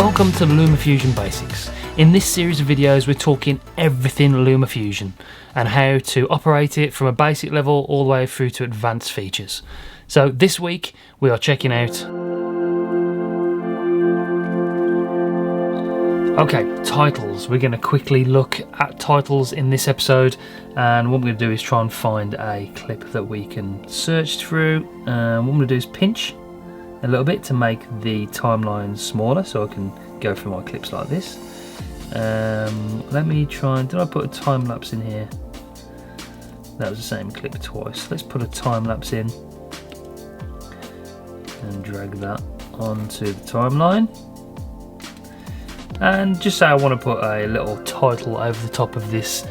Welcome to LumaFusion Basics. In this series of videos we're talking everything LumaFusion and how to operate it from a basic level all the way through to advanced features. So this week we are checking out... Okay, titles. We're going to quickly look at titles in this episode, and what we're going to do is try and find a clip that we can search through. What I'm going to do is pinch a little bit to make the timeline smaller so I can go through my clips like this. Let me try and... Did I put a time lapse in here? That was the same clip twice. Let's put a time lapse in and drag that onto the timeline. And just say I want to put a little title over the top of this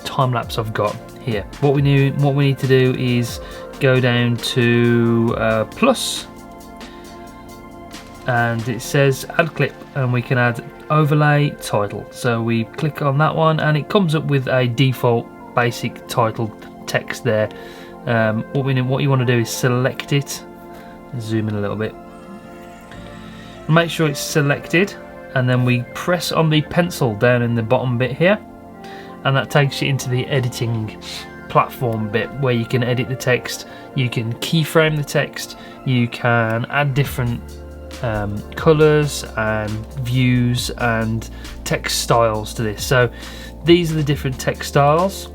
time lapse I've got here. What we need to do is go down to plus, and it says add clip, and we can add overlay title. So we click on that one, and it comes up with a default basic title text there. What you want to do is select it. Zoom in a little bit. Make sure it's selected, and then we press on the pencil down in the bottom bit here, and that takes you into the editing platform bit where you can edit the text, you can keyframe the text, you can add different colours and views and text styles to this. So these are the different text styles.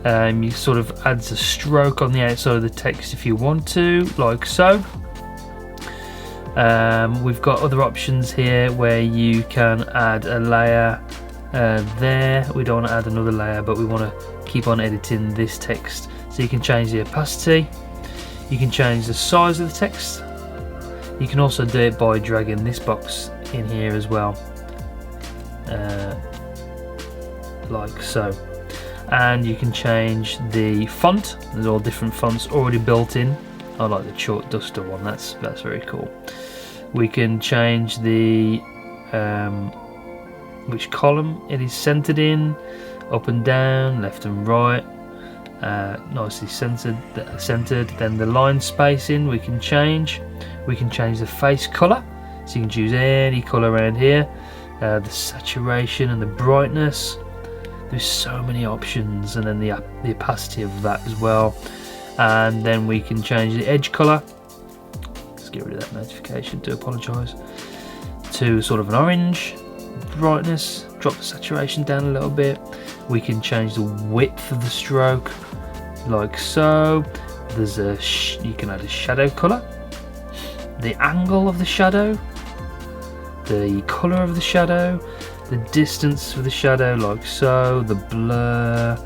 You sort of adds a stroke on the outside of the text if you want to, like so. We've got other options here where you can add a layer there. We don't want to add another layer, but we want to keep on editing this text. So you can change the opacity, you can change the size of the text, you can also do it by dragging this box in here as well, like so. And you can change the font. There's all different fonts already built in. I like the chalk duster one, that's very cool. We can change the which column it is centered in, up and down, left and right, nicely centered. Then the line spacing we can change. We can change the face color, so you can choose any color around here. The saturation and the brightness. There's so many options, and then the opacity of that as well. And then we can change the edge color. Let's get rid of that notification, do apologise. To sort of an orange. Brightness, drop the saturation down a little bit. We can change the width of the stroke, like so. There's you can add a shadow color, the angle of the shadow, the color of the shadow, the distance of the shadow, like so, the blur,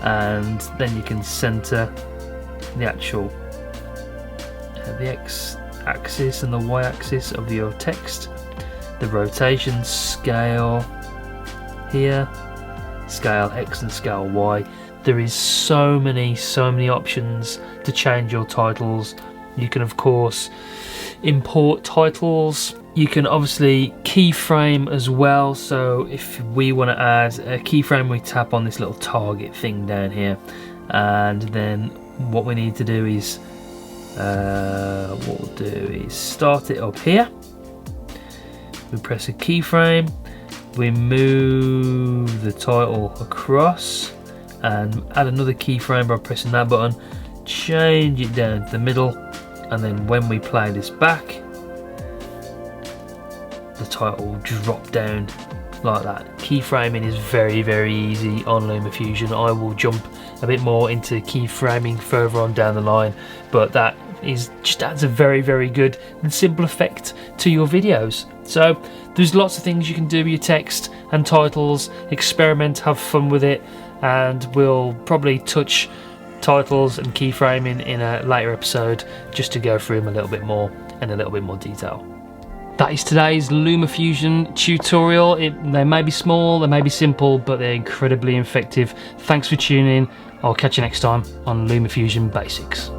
and then you can center the actual the x-axis and the y-axis of your text, the rotation, scale here, scale X and scale Y. There is so many options to change your titles. You can of course import titles. You can obviously keyframe as well. So if we want to add a keyframe, we tap on this little target thing down here, and then what we need to do is start it up here. We press a keyframe, we move the title across and add another keyframe by pressing that button, change it down to the middle, and then when we play this back, the title will drop down like that. Keyframing is very easy on LumaFusion. I will jump a bit more into keyframing further on down the line, but that just adds a very good and simple effect to your videos. So there's lots of things you can do with your text and titles. Experiment, have fun with it, and we'll probably touch titles and keyframing in a later episode just to go through them a little bit more in a little bit more detail. That is today's LumaFusion tutorial. They may be small, they may be simple, but they're incredibly effective. Thanks for tuning in. I'll catch you next time on LumaFusion Basics.